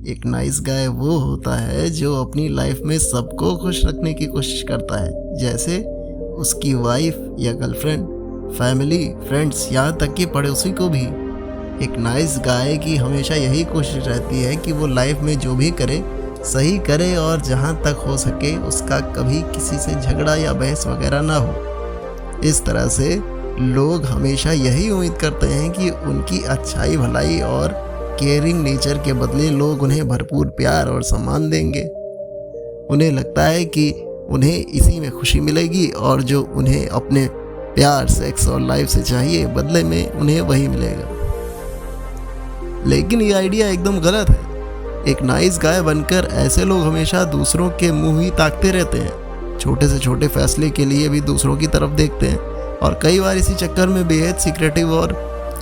एक nice guy वो होता है जो अपनी लाइफ में सबको खुश रखने की कोशिश करता है, जैसे उसकी वाइफ या गर्लफ्रेंड, फैमिली, फ्रेंड्स, यहाँ तक कि पड़ोसी को भी। एक नाइस गाय की हमेशा यही कोशिश रहती है कि वो लाइफ में जो भी करे सही करे और जहाँ तक हो सके उसका कभी किसी से झगड़ा या बहस वगैरह ना हो। इस तरह से लोग हमेशा यही उम्मीद करते हैं कि उनकी अच्छाई, भलाई और केयरिंग नेचर के बदले लोग उन्हें भरपूर प्यार और सम्मान देंगे। उन्हें लगता है कि उन्हें इसी में खुशी मिलेगी और जो उन्हें अपने प्यार, सेक्स और लाइफ से चाहिए बदले में उन्हें वही मिलेगा। लेकिन ये आइडिया एकदम गलत है। एक नाइस गाय बनकर ऐसे लोग हमेशा दूसरों के मुंह ही ताकते रहते हैं, छोटे से छोटे फैसले के लिए भी दूसरों की तरफ देखते हैं और कई बार इसी चक्कर में बेहद सीक्रेटिव और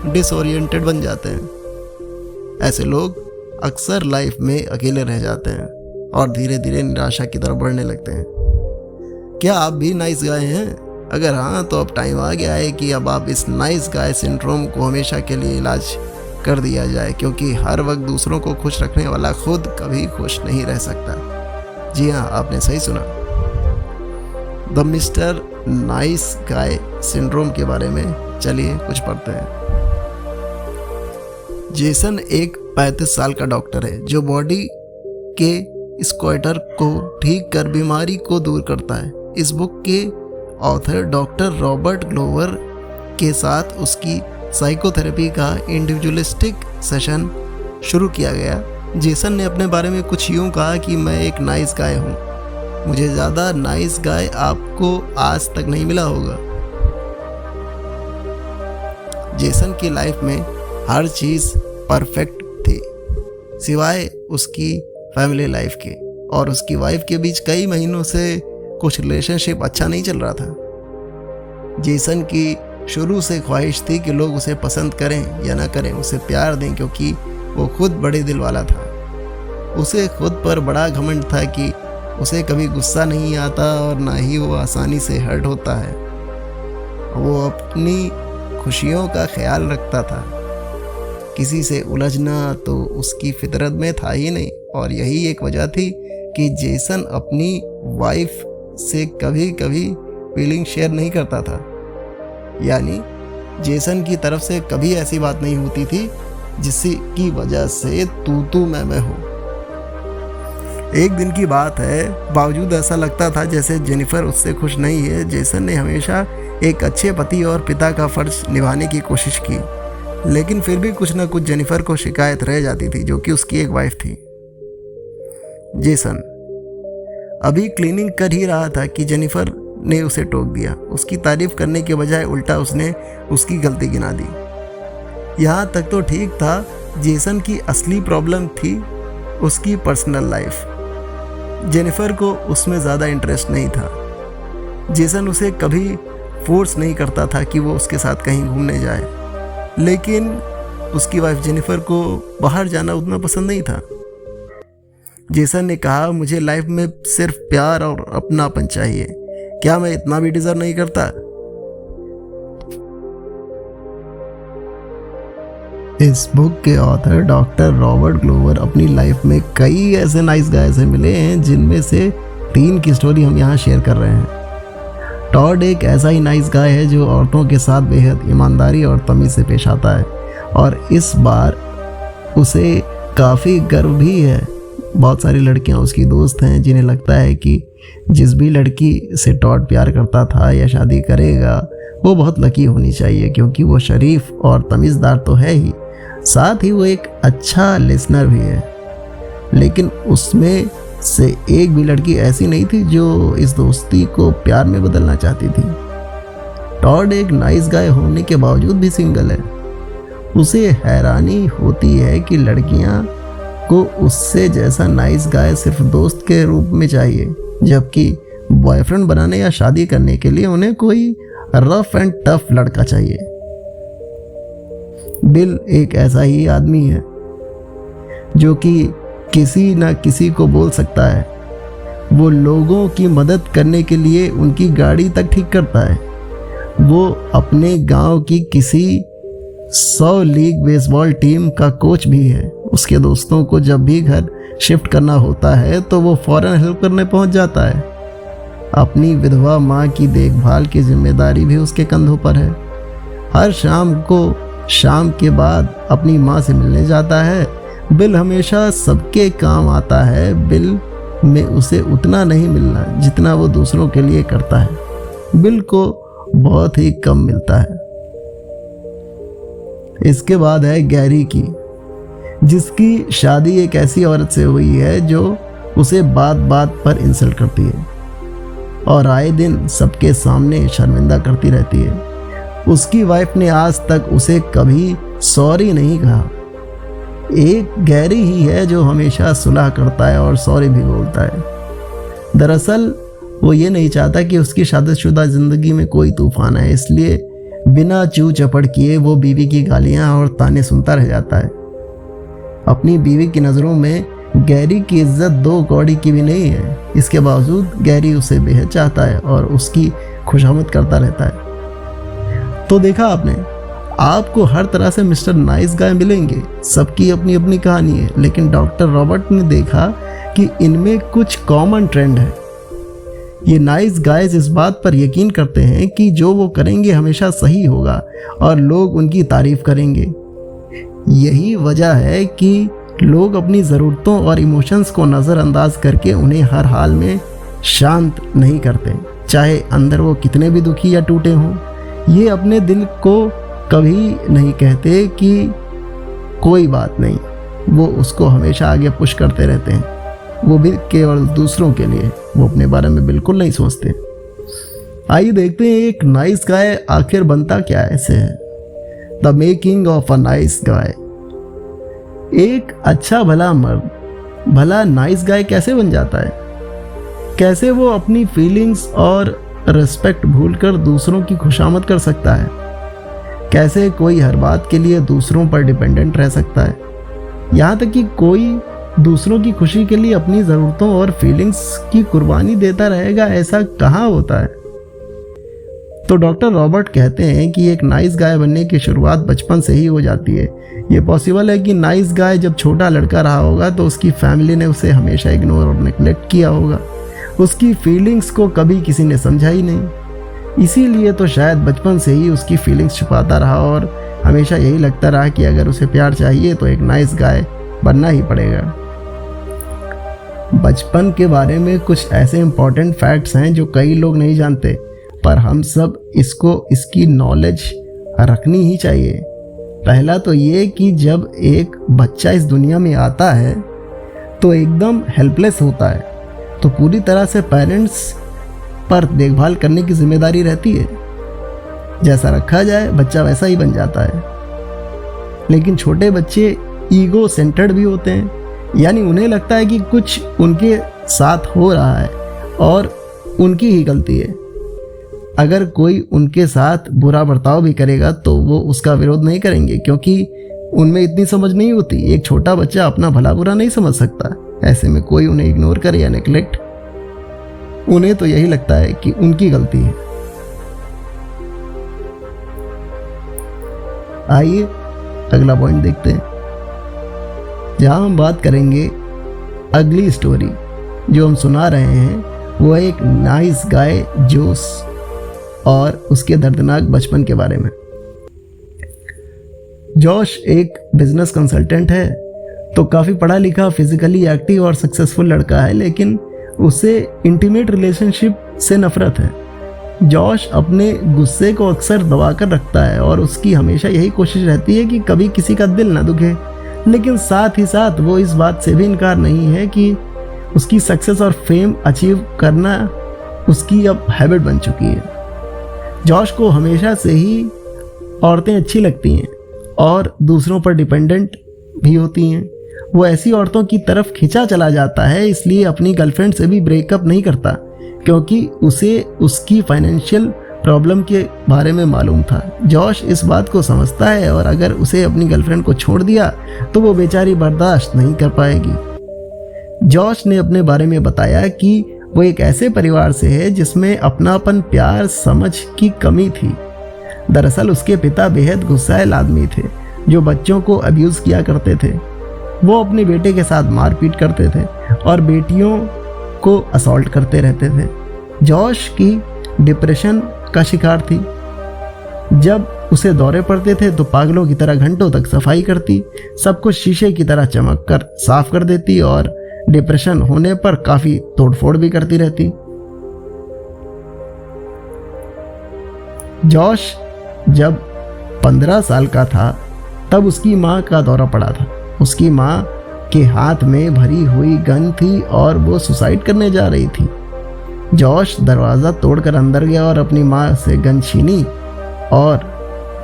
डिसओरिएंटेड बन जाते हैं। ऐसे लोग अक्सर लाइफ में अकेले रह जाते हैं और धीरे धीरे निराशा की तरफ बढ़ने लगते हैं। क्या आप भी नाइस गाय हैं? अगर हाँ, तो अब टाइम आ गया है कि अब आप इस नाइस गाय सिंड्रोम को हमेशा के लिए इलाज कर दिया जाए, क्योंकि हर वक्त दूसरों को खुश रखने वाला खुद कभी खुश नहीं रह सकता। जी हाँ, आपने सही सुना। The mister nice guy syndrome के बारे में चलिए कुछ पढ़ते हैं। जेसन एक 35 साल का डॉक्टर है जो बॉडी के स्क्वाटर को ठीक कर बीमारी को दूर करता है। इस बुक के ऑथर डॉक्टर रॉबर्ट ग्लोवर के साथ उसकी साइकोथेरेपी का इंडिविजुअलिस्टिक सेशन शुरू किया गया। जेसन ने अपने बारे में कुछ यूँ कहा कि मैं एक नाइस गाय हूँ। मुझे ज़्यादा नाइस गाय आपको आज तक नहीं मिला होगा। जेसन की लाइफ में हर चीज़ परफेक्ट थी सिवाय उसकी फैमिली लाइफ के, और उसकी वाइफ के बीच कई महीनों से कुछ रिलेशनशिप अच्छा नहीं चल रहा था। जेसन की शुरू से ख्वाहिश थी कि लोग उसे पसंद करें या ना करें, उसे प्यार दें, क्योंकि वो खुद बड़े दिल वाला था। उसे खुद पर बड़ा घमंड था कि उसे कभी गुस्सा नहीं आता और ना ही वो आसानी से हर्ट होता है। वो अपनी खुशियों का ख्याल रखता था। किसी से उलझना तो उसकी फितरत में था ही नहीं, और यही एक वजह थी कि जेसन अपनी वाइफ से कभी कभी फीलिंग शेयर नहीं करता था। यानी जेसन की तरफ से कभी ऐसी बात नहीं होती थी जिसकी वजह से तू मैं हो। एक दिन की बात है, बावजूद ऐसा लगता था जैसे जेनिफर उससे खुश नहीं है, जेसन ने हमेशा एक अच्छे पति और पिता का फर्ज निभाने की कोशिश की, लेकिन फिर भी कुछ ना कुछ जेनिफर को शिकायत रह जाती थी, जो कि उसकी एक वाइफ थी। जेसन अभी क्लीनिंग कर ही रहा था कि जेनिफर ने उसे टोक दिया। उसकी तारीफ करने के बजाय उल्टा उसने उसकी गलती गिना दी। यहाँ तक तो ठीक था। जेसन की असली प्रॉब्लम थी उसकी पर्सनल लाइफ। जेनिफर को उसमें ज़्यादा इंटरेस्ट नहीं था। जेसन उसे कभी फोर्स नहीं करता था कि वो उसके साथ कहीं घूमने जाए, लेकिन उसकी वाइफ जेनिफर को बाहर जाना उतना पसंद नहीं था। जेसन ने कहा, मुझे लाइफ में सिर्फ प्यार और अपनापन चाहिए। क्या मैं इतना भी डिजर्व नहीं करता? इस बुक के ऑथर डॉक्टर रॉबर्ट ग्लोवर अपनी लाइफ में कई ऐसे नाइस गाय से मिले हैं, जिनमें से 3 की स्टोरी हम यहाँ शेयर कर रहे हैं। टॉड एक ऐसा ही नाइस गाय है जो औरतों के साथ बेहद ईमानदारी और तमीज से पेश आता है, और इस बार उसे काफ़ी गर्व भी है। बहुत सारी लड़कियां उसकी दोस्त हैं जिन्हें लगता है कि जिस भी लड़की से टॉड प्यार करता था या शादी करेगा वो बहुत लकी होनी चाहिए, क्योंकि वो शरीफ और तमीज़दार तो है ही, साथ ही वो एक अच्छा लिसनर भी है। लेकिन उसमें से एक भी लड़की ऐसी नहीं थी जो इस दोस्ती को प्यार में बदलना चाहती थी। टॉड एक नाइस गाय होने के बावजूद भी सिंगल है। उसे हैरानी होती है कि लड़कियां को उससे जैसा नाइस गाय सिर्फ दोस्त के रूप में चाहिए, जबकि बॉयफ्रेंड बनाने या शादी करने के लिए उन्हें कोई रफ एंड टफ लड़का चाहिए। बिल एक ऐसा ही आदमी है जो कि किसी ना किसी को बोल सकता है। वो लोगों की मदद करने के लिए उनकी गाड़ी तक ठीक करता है। वो अपने गांव की किसी 100 लीग बेसबॉल टीम का कोच भी है। उसके दोस्तों को जब भी घर शिफ्ट करना होता है तो वो फौरन हेल्प करने पहुंच जाता है। अपनी विधवा माँ की देखभाल की जिम्मेदारी भी उसके कंधों पर है। हर शाम के बाद अपनी माँ से मिलने जाता है। बिल हमेशा सबके काम आता है। बिल में उसे उतना नहीं मिलना जितना वो दूसरों के लिए करता है। बिल को बहुत ही कम मिलता है। इसके बाद है गैरी की, जिसकी शादी एक ऐसी औरत से हुई है जो उसे बात बात पर इंसल्ट करती है और आए दिन सबके सामने शर्मिंदा करती रहती है। उसकी वाइफ ने आज तक उसे कभी सॉरी नहीं कहा। एक गैरी ही है जो हमेशा सुलह करता है और सॉरी भी बोलता है। दरअसल वो ये नहीं चाहता कि उसकी शादीशुदा जिंदगी में कोई तूफान आए, इसलिए बिना चू चपड़ किए वो बीवी की गालियां और ताने सुनता रह जाता है। अपनी बीवी की नज़रों में गैरी की इज्जत 2 कौड़ी की भी नहीं है। इसके बावजूद गैरी उसे बेहद चाहता है और उसकी खुशामद करता रहता है। तो देखा आपने, आपको हर तरह से मिस्टर नाइस गाय मिलेंगे, सबकी अपनी अपनी कहानी है, लेकिन डॉक्टर रॉबर्ट ने देखा कि इनमें कुछ कॉमन ट्रेंड है। ये नाइस गाइज इस बात पर यकीन करते हैं कि जो वो करेंगे हमेशा सही होगा और लोग उनकी तारीफ करेंगे। यही वजह है कि लोग अपनी ज़रूरतों और इमोशंस को नज़रअंदाज करके उन्हें हर हाल में शांत नहीं करते, चाहे अंदर वो कितने भी दुखी या टूटे हों। ये अपने दिल को कभी नहीं कहते कि कोई बात नहीं, वो उसको हमेशा आगे पुश करते रहते हैं, वो भी केवल दूसरों के लिए। वो अपने बारे में बिल्कुल नहीं सोचते। आइए देखते हैं एक नाइस गाय आखिर बनता क्या ऐसे है। The making of a nice guy. एक अच्छा भला मर्द भला नाइस गाय कैसे बन जाता है? कैसे वो अपनी फीलिंग्स और रिस्पेक्ट भूलकर दूसरों की खुशामद कर सकता है? कैसे कोई हर बात के लिए दूसरों पर डिपेंडेंट रह सकता है, यहाँ तक कि कोई दूसरों की खुशी के लिए अपनी ज़रूरतों और फीलिंग्स की कुर्बानी देता रहेगा? ऐसा कहाँ होता है? तो डॉक्टर रॉबर्ट कहते हैं कि एक नाइस गाय बनने की शुरुआत बचपन से ही हो जाती है। ये पॉसिबल है कि नाइस गाय जब छोटा लड़का रहा होगा तो उसकी फैमिली ने उसे हमेशा इग्नोर और नेग्लेक्ट किया होगा। उसकी फीलिंग्स को कभी किसी ने समझा ही नहीं। इसीलिए तो शायद बचपन से ही उसकी फीलिंग्स छुपाता रहा और हमेशा यही लगता रहा कि अगर उसे प्यार चाहिए तो एक नाइस गाय बनना ही पड़ेगा। बचपन के बारे में कुछ ऐसे इंपॉर्टेंट फैक्ट्स हैं जो कई लोग नहीं जानते, पर हम सब इसकी नॉलेज रखनी ही चाहिए। पहला तो ये कि जब एक बच्चा इस दुनिया में आता है तो एकदम हेल्पलेस होता है, तो पूरी तरह से पेरेंट्स पर देखभाल करने की जिम्मेदारी रहती है। जैसा रखा जाए बच्चा वैसा ही बन जाता है। लेकिन छोटे बच्चे ईगो सेंटर्ड भी होते हैं, यानी उन्हें लगता है कि कुछ उनके साथ हो रहा है और उनकी ही गलती है। अगर कोई उनके साथ बुरा बर्ताव भी करेगा तो वो उसका विरोध नहीं करेंगे, क्योंकि उनमें इतनी समझ नहीं होती। एक छोटा बच्चा अपना भला बुरा नहीं समझ सकता। ऐसे में कोई उन्हें इग्नोर करे या नेग्लेक्ट, उन्हें तो यही लगता है कि उनकी गलती है। आइए अगला पॉइंट देखते हैं, जहां हम बात करेंगे अगली स्टोरी जो हम सुना रहे हैं। वो एक नाइस गाय जोश और उसके दर्दनाक बचपन के बारे में। जॉश एक बिजनेस कंसल्टेंट है, तो काफ़ी पढ़ा लिखा, फिजिकली एक्टिव और सक्सेसफुल लड़का है, लेकिन उसे इंटीमेट रिलेशनशिप से नफरत है। जॉश अपने गुस्से को अक्सर दबा कर रखता है और उसकी हमेशा यही कोशिश रहती है कि कभी किसी का दिल ना दुखे। लेकिन साथ ही साथ वो इस बात से भी इनकार नहीं है कि उसकी सक्सेस और फेम अचीव करना उसकी अब हैबिट बन चुकी है। जॉश को हमेशा से ही औरतें अच्छी लगती हैं और दूसरों पर डिपेंडेंट भी होती हैं। वो ऐसी औरतों की तरफ खिंचा चला जाता है, इसलिए अपनी गर्लफ्रेंड से भी ब्रेकअप नहीं करता, क्योंकि उसे उसकी फाइनेंशियल प्रॉब्लम के बारे में मालूम था। जॉश इस बात को समझता है और अगर उसे अपनी गर्लफ्रेंड को छोड़ दिया तो वो बेचारी बर्दाश्त नहीं कर पाएगी। जॉश ने अपने बारे में बताया कि वो एक ऐसे परिवार से है जिसमें अपनापन, प्यार, समझ की कमी थी। दरअसल उसके पिता बेहद गुस्सैल आदमी थे जो बच्चों को अब्यूज़ किया करते थे। वो अपने बेटे के साथ मारपीट करते थे और बेटियों को असॉल्ट करते रहते थे। जॉश की डिप्रेशन का शिकार थी। जब उसे दौरे पड़ते थे तो पागलों की तरह घंटों तक सफाई करती, सब कुछ शीशे की तरह चमक कर साफ कर देती और डिप्रेशन होने पर काफी तोड़फोड़ भी करती रहती। जॉश जब 15 साल का था तब उसकी माँ का दौरा पड़ा था। उसकी माँ के हाथ में भरी हुई गन थी और वो सुसाइड करने जा रही थी। जॉश दरवाज़ा तोड़कर अंदर गया और अपनी माँ से गन छीनी और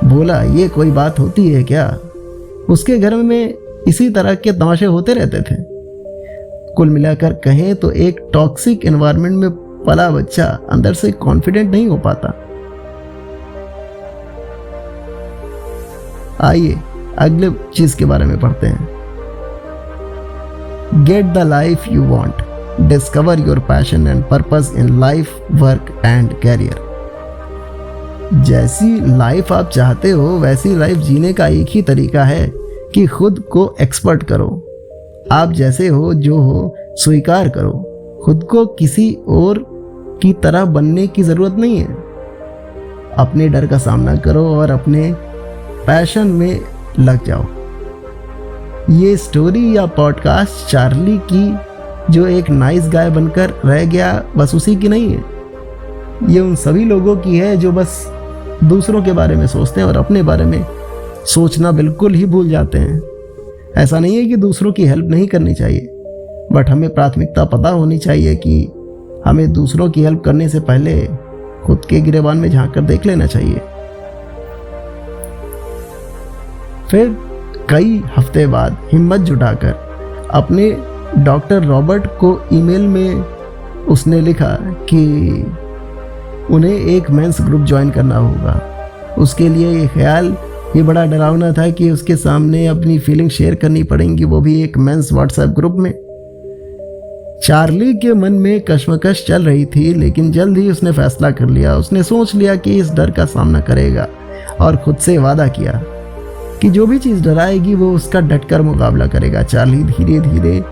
बोला, ये कोई बात होती है क्या? उसके घर में इसी तरह के तमाशे होते रहते थे। कुल मिलाकर कहें तो एक टॉक्सिक एनवायरनमेंट में पला बच्चा अंदर से कॉन्फिडेंट नहीं हो पाता। आइए अगले चीज के बारे में पढ़ते हैं। Get the life you want, discover your passion and purpose in life, work and career. जैसी लाइफ आप चाहते हो वैसी लाइफ जीने का एक ही तरीका है कि खुद को एक्सपर्ट करो। आप जैसे हो, जो हो, स्वीकार करो। खुद को किसी और की तरह बनने की जरूरत नहीं है। अपने डर का सामना करो और अपने पैशन में लग जाओ। ये स्टोरी या पॉडकास्ट चार्ली की, जो एक नाइस गाय बनकर रह गया, बस उसी की नहीं है। ये उन सभी लोगों की है जो बस दूसरों के बारे में सोचते हैं और अपने बारे में सोचना बिल्कुल ही भूल जाते हैं। ऐसा नहीं है कि दूसरों की हेल्प नहीं करनी चाहिए, बट हमें प्राथमिकता पता होनी चाहिए कि हमें दूसरों की हेल्प करने से पहले खुद के गिरेबान में झांक कर देख लेना चाहिए। फिर कई हफ्ते बाद हिम्मत जुटाकर अपने डॉक्टर रॉबर्ट को ईमेल में उसने लिखा कि उन्हें एक मेंस ग्रुप ज्वाइन करना होगा। उसके लिए ये ख्याल ये बड़ा डरावना था कि उसके सामने अपनी फीलिंग शेयर करनी पड़ेंगी, वो भी एक मेंस व्हाट्सएप ग्रुप में। चार्ली के मन में कश्मकश चल रही थी, लेकिन जल्द ही उसने फैसला कर लिया। उसने सोच लिया कि इस डर का सामना करेगा और खुद से वादा किया कि जो भी चीज़ डराएगी वो उसका डटकर मुकाबला करेगा। चार्ली धीरे धीरे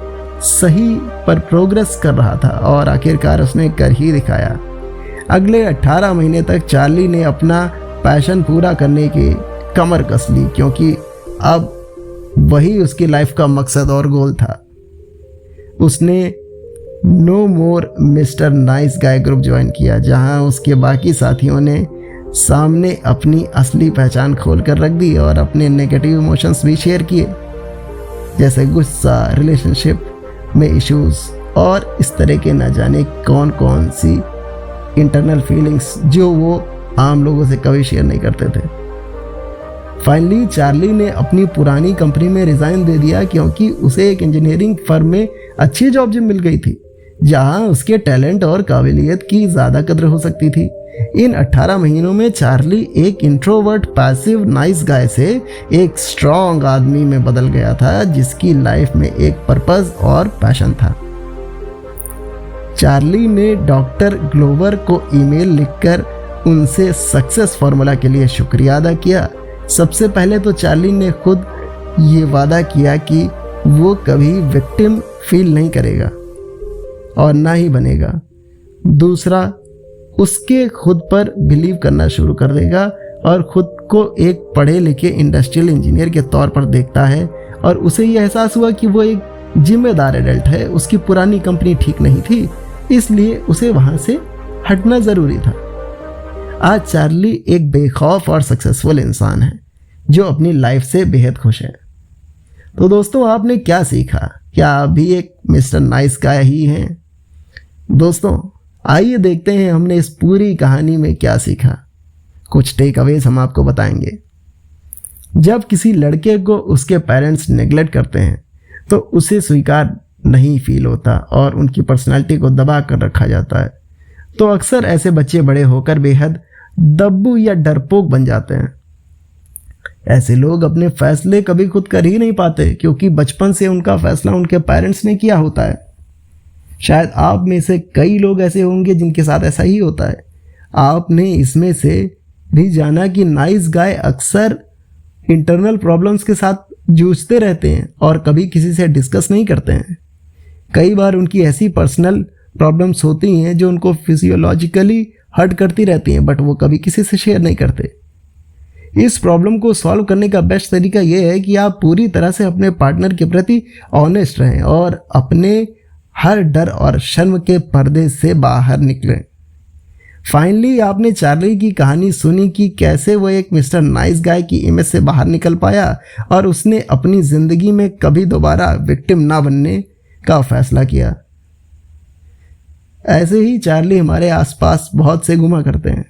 सही पर प्रोग्रेस कर रहा था और आखिरकार उसने कर ही दिखाया। अगले 18 महीने तक चार्ली ने अपना पैशन पूरा करने की कमर कस ली, क्योंकि अब वही उसकी लाइफ का मकसद और गोल था। उसने no more mister nice guy group join किया, जहां उसके बाकी साथियों ने सामने अपनी असली पहचान खोल कर रख दी और अपने नेगेटिव इमोशंस भी शेयर किए, जैसे गुस्सा, रिलेशनशिप में इश्यूज और इस तरह के न जाने कौन कौन सी इंटरनल फीलिंग्स जो वो आम लोगों से कभी शेयर नहीं करते थे। फाइनली चार्ली ने अपनी पुरानी कंपनी में रिजाइन दे दिया, क्योंकि उसे एक इंजीनियरिंग फर्म में अच्छी जॉब मिल गई थी, जहां उसके टैलेंट और काबिलियत की ज़्यादा कद्र हो सकती थी। इन 18 mहीनों में चार्ली एक इंट्रोवर्ट पैसिव नाइस गाय से एक स्ट्रॉन्ग आदमी में बदल गया था, जिसकी लाइफ में एक पर्पस और पैशन था। चार्ली ने डॉक्टर ग्लोवर को ईमेल लिखकर उनसे सक्सेस फार्मूला के लिए शुक्रिया अदा किया। सबसे पहले तो चार्ली ने खुद ये वादा किया कि वो कभी विक्टिम फील नहीं करेगा और ना ही बनेगा। दूसरा, उसके खुद पर बिलीव करना शुरू कर देगा और खुद को एक पढ़े लिखे इंडस्ट्रियल इंजीनियर के तौर पर देखता है, और उसे यह एहसास हुआ कि वो एक जिम्मेदार एडल्ट है। उसकी पुरानी कंपनी ठीक नहीं थी, इसलिए उसे वहां से हटना जरूरी था। आज चार्ली एक बेखौफ और सक्सेसफुल इंसान है जो अपनी लाइफ से बेहद खुश है। तो दोस्तों, आपने क्या सीखा? क्या आप भी एक मिस्टर नाइस गाय ही हैं? दोस्तों, आइए देखते हैं हमने इस पूरी कहानी में क्या सीखा। कुछ टेक अवेज हम आपको बताएंगे। जब किसी लड़के को उसके पेरेंट्स नेग्लेक्ट करते हैं तो उसे स्वीकार नहीं फील होता और उनकी पर्सनालिटी को दबा कर रखा जाता है। तो अक्सर ऐसे बच्चे बड़े होकर बेहद दब्बू या डरपोक बन जाते हैं। ऐसे लोग अपने फैसले कभी खुद कर ही नहीं पाते, क्योंकि बचपन से उनका फैसला उनके पेरेंट्स ने किया होता है। शायद आप में से कई लोग ऐसे होंगे जिनके साथ ऐसा ही होता है। आपने इसमें से भी जाना कि नाइस गाय अक्सर इंटरनल प्रॉब्लम्स के साथ जूझते रहते हैं और कभी किसी से डिस्कस नहीं करते हैं। कई बार उनकी ऐसी पर्सनल प्रॉब्लम्स होती हैं जो उनको फिजियोलॉजिकली हर्ट करती रहती हैं, बट वो कभी किसी से शेयर नहीं करते। इस प्रॉब्लम को सॉल्व करने का बेस्ट तरीका ये है कि आप पूरी तरह से अपने पार्टनर के प्रति ऑनेस्ट रहें और अपने हर डर और शर्म के पर्दे से बाहर निकलें। फाइनली आपने चार्ली की कहानी सुनी कि कैसे वो एक मिस्टर नाइस गाय की इमेज से बाहर निकल पाया और उसने अपनी ज़िंदगी में कभी दोबारा विक्टिम ना बनने का फैसला किया। ऐसे ही चार्ली हमारे आसपास बहुत से घुमा करते हैं।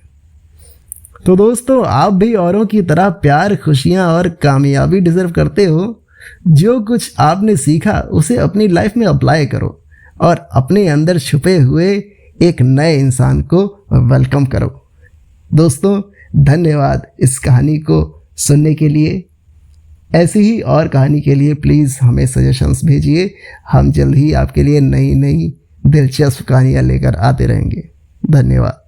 तो दोस्तों, आप भी औरों की तरह प्यार, खुशियां और कामयाबी डिजर्व करते हो। जो कुछ आपने सीखा उसे अपनी लाइफ में अप्लाई करो और अपने अंदर छुपे हुए एक नए इंसान को वेलकम करो। दोस्तों, धन्यवाद इस कहानी को सुनने के लिए। ऐसी ही और कहानी के लिए प्लीज़ हमें सजेशंस भेजिए। हम जल्द ही आपके लिए नई नई दिलचस्प कहानियाँ लेकर आते रहेंगे। धन्यवाद।